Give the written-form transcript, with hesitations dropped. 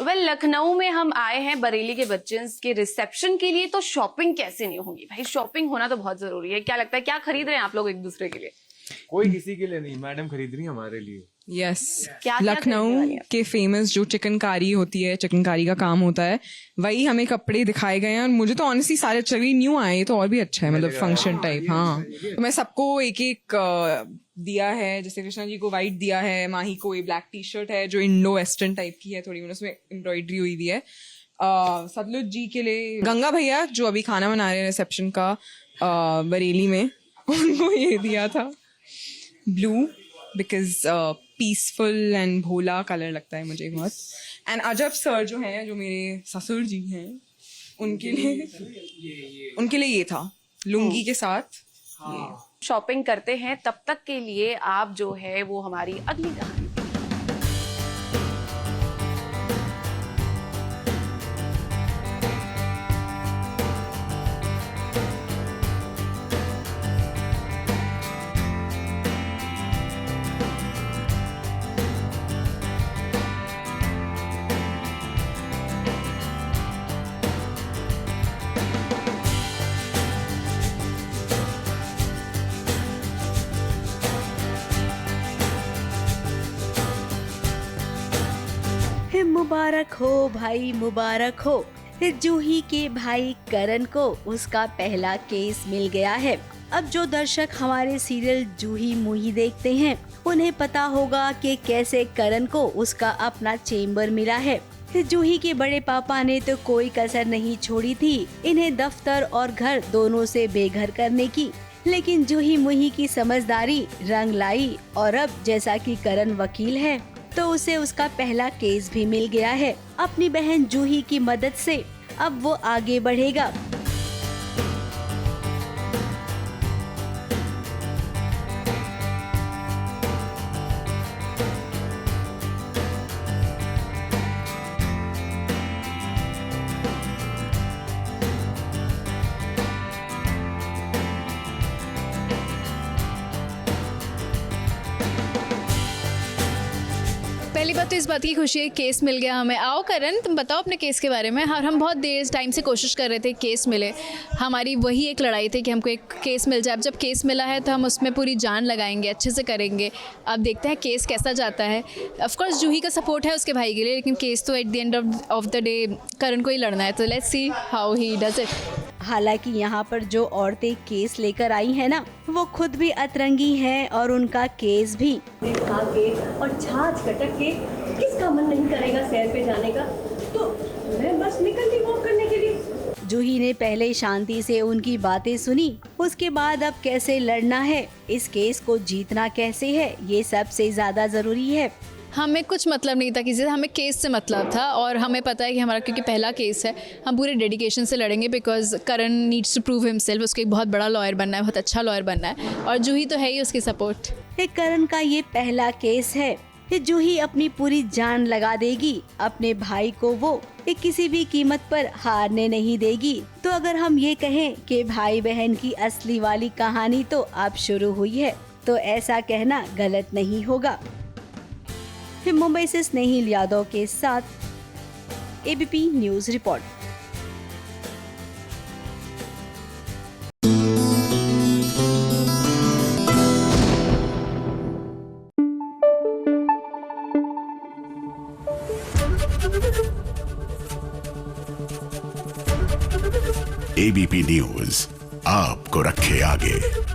लखनऊ में हम आए हैं बरेली के बच्चों के रिसेप्शन के लिए, तो शॉपिंग कैसे नहीं होगी भाई, शॉपिंग होना तो बहुत जरूरी है। क्या लगता है, क्या खरीद रहे हैं आप लोग एक दूसरे के लिए? कोई किसी के लिए नहीं, मैडम खरीद रही है हमारे लिए। यस, क्या लखनऊ के फेमस जो चिकनकारी होती है, चिकनकारी का काम होता है, वही हमें कपड़े दिखाए गए हैं। और मुझे तो ऑनेस्टली सारे अच्छे लगे, न्यू आए तो और भी अच्छा है, मतलब फंक्शन टाइप। हाँ, तो मैं सबको एक एक दिया है, जैसे कृष्णा जी को वाइट दिया है, माही को ये ब्लैक टी शर्ट है जो इंडो वेस्टर्न टाइप की है, थोड़ी उसमें एम्ब्रॉयडरी हुई हुई है। सतलुज जी के लिए गंगा भैया जो अभी खाना बना रहे हैं रिसेप्शन का बरेली में, उनको ये दिया था blue, because peaceful and Bhola colour लगता है मुझे बहुत। एंड अजब सर जो हैं, जो मेरे ससुर जी हैं, उनके लिए ये था लुंगी के साथ। शॉपिंग करते हैं, तब तक के लिए आप जो है वो हमारी अगली कहानी मुबारक हो भाई, मुबारक हो। जूही के भाई करण को उसका पहला केस मिल गया है। अब जो दर्शक हमारे सीरियल जूही मूही देखते हैं, उन्हें पता होगा कि कैसे करण को उसका अपना चेम्बर मिला है। जूही के बड़े पापा ने तो कोई कसर नहीं छोड़ी थी इन्हें दफ्तर और घर दोनों से बेघर करने की, लेकिन जूही मूही की समझदारी रंग लाई और अब जैसा कि करण वकील है तो उसे उसका पहला केस भी मिल गया है। अपनी बहन जूही की मदद से अब वो आगे बढ़ेगा। पहली बात तो इस बात की खुशी है केस मिल गया हमें। आओ करण, तुम बताओ अपने केस के बारे में। हम बहुत देर टाइम से कोशिश कर रहे थे केस मिले, हमारी वही एक लड़ाई थी कि हमको एक केस मिल जाए। अब जब केस मिला है तो हम उसमें पूरी जान लगाएंगे, अच्छे से करेंगे। अब देखते हैं केस कैसा जाता है। ऑफ कोर्स जूही का सपोर्ट है उसके भाई के लिए, लेकिन केस तो at the end of the day Karan को ही लड़ना है, तो let's see how he does it. हालांकि यहाँ पर जो औरतें केस लेकर आई हैं ना, वो खुद भी अतरंगी हैं और उनका केस भी खा के और छाछ कटक के किसका मन नहीं करेगा सैर पे जाने का, तो मैं बस निकल गई वॉक करने के लिए। जूही ने पहले शांति से उनकी बातें सुनी, उसके बाद अब कैसे लड़ना है, इस केस को जीतना कैसे है, ये सबसे ज्यादा जरूरी है। हमें कुछ मतलब नहीं था किसी से, हमें केस से मतलब था। और हमें पता है कि हमारा क्योंकि पहला केस है, हम पूरे डेडिकेशन से लड़ेंगे, because Karan needs to prove himself. उसको एक बहुत बड़ा लॉयर बनना है, बहुत अच्छा लॉयर बनना है, और जूही तो है ही उसकी सपोर्ट। करण का ये पहला केस है, जूही अपनी पूरी जान लगा देगी। अपने भाई को वो किसी भी कीमत पर हारने नहीं देगी। तो अगर हम ये कहें कि भाई बहन की असली वाली कहानी तो अब शुरू हुई है, तो ऐसा कहना गलत नहीं होगा। मुंबई से स्नेहिल यादव के साथ ABP news report. ABP news आपको रखे आगे।